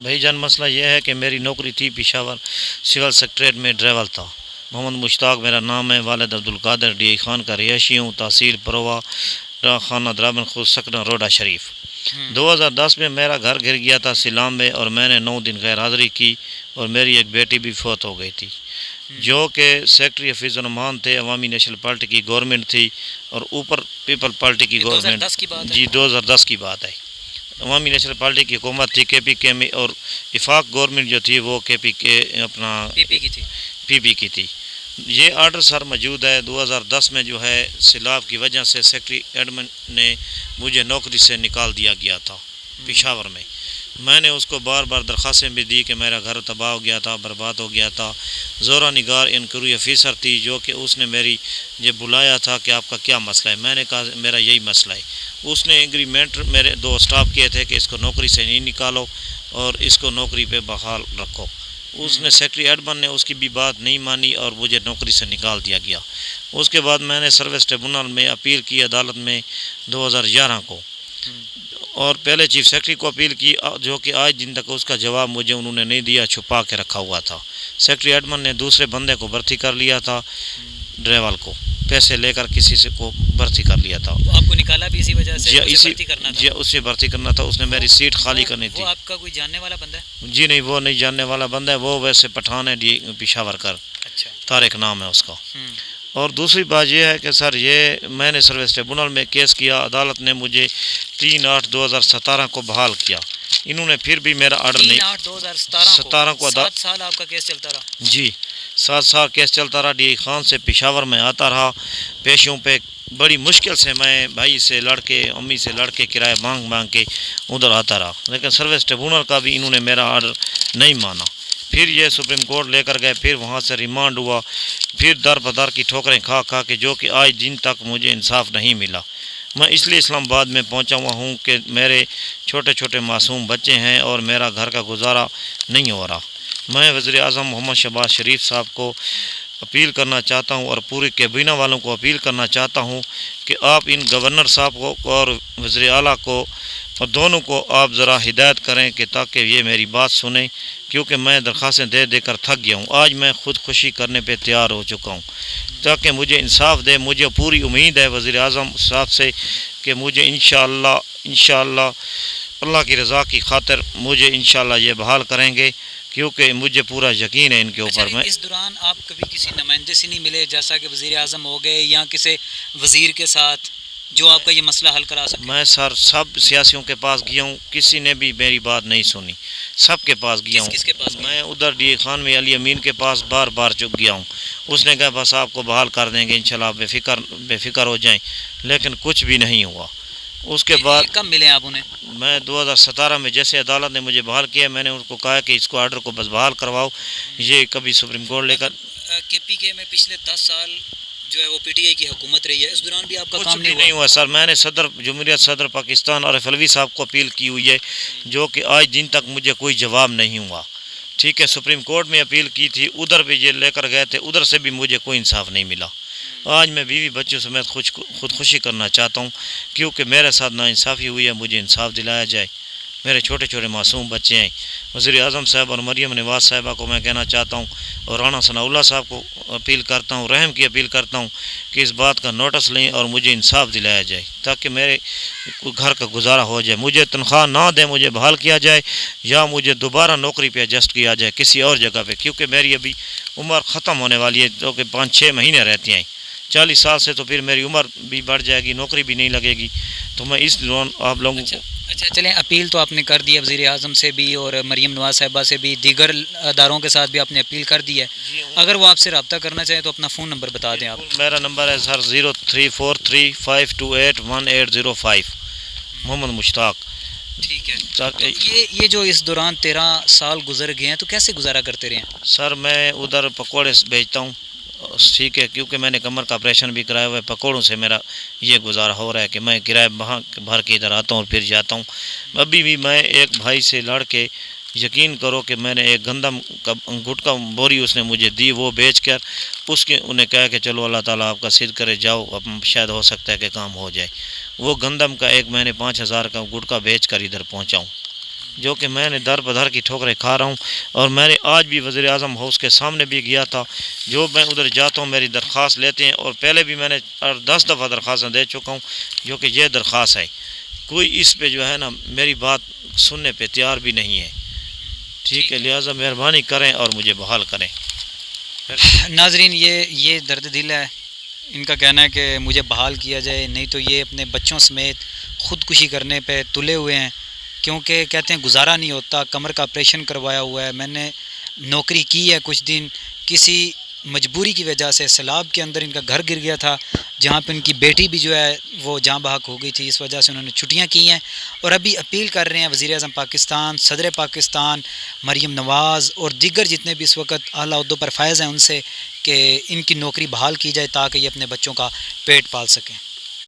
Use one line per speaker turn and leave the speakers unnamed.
بھائی جان مسئلہ یہ ہے کہ میری نوکری تھی پشاور سول سیکٹریٹ میں ڈرائیور تھا۔ محمد مشتاق میرا نام ہے، والد عبدالقادر ڈی خان کا رہائشی ہوں، تحصیل پروا، خانہ درابن خود سکنہ روڈا شریف۔ 2010 میں میرا گھر گر گیا تھا سیلام میں، اور میں نے 9 دن غیر حاضری کی، اور میری ایک بیٹی بھی فوت ہو گئی تھی، جو کہ سیکٹری حفیظ الرحمان تھے۔ عوامی نیشنل پارٹی کی گورنمنٹ تھی، اور اوپر پیپل پارٹی کی گورنمنٹ۔
2010 کی بات ہے؟
جی 2010 کی بات ہے۔ عوامی نیشنل پارٹی کی حکومت تھی کے پی کے میں، اور وفاق گورنمنٹ جو تھی وہ کے پی کے اپنا پی پی کی تھی۔ یہ آرڈر سر موجود ہے۔ 2010 میں جو ہے سیلاب کی وجہ سے سیکٹری ایڈمن نے مجھے نوکری سے نکال دیا گیا تھا پشاور میں۔ میں نے اس کو بار بار درخواستیں بھی دی کہ میرا گھر تباہ ہو گیا تھا، برباد ہو گیا تھا۔ زورا نگار انکوائری افیسر تھی، جو کہ اس نے میری یہ بلایا تھا کہ آپ کا کیا مسئلہ ہے۔ میں نے کہا میرا یہی مسئلہ ہے۔ اس نے ایگریمنٹ میرے 2 اسٹاف کیے تھے کہ اس کو نوکری سے نہیں نکالو اور اس کو نوکری پہ بحال رکھو۔ اس نے سیکٹری ایڈمن نے اس کی بھی بات نہیں مانی، اور مجھے نوکری سے نکال دیا گیا۔ اس کے بعد میں نے سروس ٹریبونل میں اپیل کی عدالت میں 2011 کو، اور پہلے چیف سیکرٹری کو اپیل کی، جو کہ آج دن تک اس کا جواب مجھے انہوں نے نہیں دیا، چھپا کے رکھا ہوا تھا۔ سیکرٹری ایڈمن نے دوسرے بندے کو بھرتی کر لیا تھا، ڈرائیور کو پیسے لے کر کسی سے کو بھرتی کر لیا تھا۔
تو آپ کو نکالا بھی اسی وجہ سے؟
جی
بھرتی کرنا تھا؟
جی اس سے بھرتی کرنا تھا، اس نے میری سیٹ خالی کرنی تھی۔
وہ آپ کا کوئی جاننے والا بندہ ہے؟
جی نہیں، وہ نہیں جاننے والا بندہ ہے، وہ ویسے پٹھان ہے، پشاور کر،
اچھا،
طارق نام ہے اس کا۔ اور دوسری بات یہ ہے کہ سر یہ میں نے سروس ٹریبونل میں کیس کیا، عدالت نے مجھے 3/8/2017 کو بحال کیا۔ انہوں نے پھر بھی میرا آرڈر نہیں۔
3/8/2017
کو
7 سال آپ کا کیس چلتا رہا؟
جی 7 سال کیس چلتا رہا۔ ڈی خان سے پشاور میں آتا رہا، پیشوں پہ بڑی مشکل سے میں بھائی سے لڑ کے، امی سے لڑ کے، کرایہ مانگ کے ادھر آتا رہا، لیکن سروس ٹریبونل کا بھی انہوں نے میرا آرڈر نہیں مانا۔ پھر یہ سپریم کورٹ لے کر گئے، پھر وہاں سے ریمانڈ ہوا، پھر در بدر کی ٹھوکریں کھا کے، جو کہ آج دن تک مجھے انصاف نہیں ملا۔ میں اس لیے اسلام آباد میں پہنچا ہوا ہوں کہ میرے چھوٹے چھوٹے معصوم بچے ہیں، اور میرا گھر کا گزارا نہیں ہو رہا۔ میں وزیر اعظم محمد شہباز شریف صاحب کو اپیل کرنا چاہتا ہوں، اور پوری کابینہ والوں کو اپیل کرنا چاہتا ہوں کہ آپ ان گورنر صاحب کو اور وزیر اعلیٰ کو، اور دونوں کو آپ ذرا ہدایت کریں کہ تاکہ یہ میری بات سنیں، کیونکہ میں درخواستیں دے کر تھک گیا ہوں۔ آج میں خودکشی کرنے پہ تیار ہو چکا ہوں، تاکہ مجھے انصاف دے۔ مجھے پوری امید ہے وزیر اعظم صاحب سے کہ مجھے انشاءاللہ اللہ کی رضا کی خاطر مجھے انشاءاللہ یہ بحال کریں گے، کیونکہ مجھے پورا یقین ہے ان کے اوپر۔ میں
اس دوران آپ کبھی کسی نمائندے سے نہیں ملے، جیسا کہ وزیر اعظم ہو گئے یا کسی وزیر کے ساتھ، جو آپ کا یہ مسئلہ حل کرا سکے؟ میں
سر سب سیاسیوں کے پاس گیا ہوں، کسی نے بھی میری بات نہیں سنی، سب کے پاس گیا ہوں۔
کس کے پاس؟
میں ادھر ڈی خان میں علی امین کے پاس بار بار چک گیا ہوں، اس نے کہا بس آپ کو بحال کر دیں گے انشاءاللہ، بے فکر ہو جائیں، لیکن کچھ بھی نہیں ہوا۔ اس کے بعد
کب ملے آپ انہیں؟
میں 2017 میں جیسے عدالت نے مجھے بحال کیا، میں نے ان کو کہا کہ اس کو آرڈر کو بس بحال کرواؤ، یہ کبھی سپریم کورٹ لے کر۔
کے پی کے میں پچھلے 10 سال جو ہے وہ پی ٹی آئی کی حکومت رہی ہے، اس دوران بھی آپ کا
کچھ
کام
بھی نہیں ہوا سر۔ میں نے صدر جمہوریت، صدر پاکستان عارف علوی صاحب کو اپیل کی ہوئی ہے، جو کہ آج دن تک مجھے کوئی جواب نہیں ہوا۔ ٹھیک ہے، سپریم کورٹ میں اپیل کی تھی، ادھر بھی یہ لے کر گئے تھے، ادھر سے بھی مجھے کوئی انصاف نہیں ملا۔ آج میں بیوی بچوں سمیت خودکشی کرنا چاہتا ہوں، کیونکہ میرے ساتھ ناانصافی ہوئی ہے، مجھے انصاف دلایا جائے۔ میرے چھوٹے چھوٹے معصوم بچے ہیں۔ وزیر اعظم صاحب اور مریم نواز صاحبہ کو میں کہنا چاہتا ہوں، اور رانا ثناء اللہ صاحب کو اپیل کرتا ہوں، رحم کی اپیل کرتا ہوں کہ اس بات کا نوٹس لیں اور مجھے انصاف دلایا جائے، تاکہ میرے گھر کا گزارا ہو جائے۔ مجھے تنخواہ نہ دیں، مجھے بحال کیا جائے، یا مجھے دوبارہ نوکری پہ ایڈجسٹ کیا جائے کسی اور جگہ پہ، کیونکہ میری ابھی عمر ختم ہونے والی ہے، جو کہ 5-6 مہینے رہتی ہیں۔ 40 سال سے تو پھر میری عمر بھی بڑھ جائے گی، نوکری بھی نہیں لگے گی، تو میں اس دوران آپ لوگوں کو۔
اچھا چلیں، اپیل تو آپ نے کر دی ہے وزیر اعظم سے بھی، اور مریم نواز صاحبہ سے بھی، دیگر اداروں کے ساتھ بھی آپ نے اپیل کر دی ہے۔ اگر وہ آپ سے رابطہ کرنا چاہیں تو اپنا فون نمبر بتا دیں آپ۔
میرا نمبر ہے سر 0343528105، محمد مشتاق۔
ٹھیک ہے، یہ جو اس دوران 13 سال گزر گئے ہیں، تو کیسے گزارا کرتے رہے ہیں؟
سر میں ادھر پکوڑے بیچتا ہوں، ٹھیک ہے، کیونکہ میں نے کمر کا آپریشن بھی کرایا ہوا ہے، پکوڑوں سے میرا یہ گزارا ہو رہا ہے کہ میں کرایہ بھر کے ادھر آتا ہوں اور پھر جاتا ہوں۔ ابھی بھی میں ایک بھائی سے لڑ کے، یقین کرو کہ میں نے ایک گندم کا گٹکا بوری اس نے مجھے دی، وہ بیچ کر اس کے انہیں کہا کہ چلو اللہ تعالیٰ آپ کا صدق کرے، جاؤ، اب شاید ہو سکتا ہے کہ کام ہو جائے۔ وہ گندم کا ایک میں نے 5,000 کا گٹکا بیچ کر ادھر پہنچا ہوں۔ جو کہ میں نے در بدر کی ٹھوکریں کھا رہا ہوں. اور میں نے آج بھی وزیر اعظم ہاؤس کے سامنے بھی گیا تھا. جو میں ادھر جاتا ہوں میری درخواست لیتے ہیں, اور پہلے بھی میں نے 10 دفعہ درخواستیں دے چکا ہوں, جو کہ یہ درخواست ہے. کوئی اس پہ جو ہے نا میری بات سننے پہ تیار بھی نہیں ہے. ٹھیک ہے, لہٰذا مہربانی کریں اور مجھے بحال کریں.
ناظرین یہ درد دل ہے. ان کا کہنا ہے کہ مجھے بحال کیا جائے, نہیں تو یہ اپنے بچوں سمیت خودکشی کرنے پہ تلے ہوئے ہیں, کیونکہ کہتے ہیں گزارا نہیں ہوتا. کمر کا آپریشن کروایا ہوا ہے. میں نے نوکری کی ہے کچھ دن, کسی مجبوری کی وجہ سے سیلاب کے اندر ان کا گھر گر گیا تھا, جہاں پہ ان کی بیٹی بھی جو ہے وہ جاں بحق ہو گئی تھی. اس وجہ سے انہوں نے چھٹیاں کی ہیں, اور ابھی اپیل کر رہے ہیں وزیر اعظم پاکستان, صدر پاکستان, مریم نواز اور دیگر جتنے بھی اس وقت اعلیٰ عہدوں پر فائز ہیں ان سے, کہ ان کی نوکری بحال کی جائے تاکہ یہ اپنے بچوں کا پیٹ پال سکیں.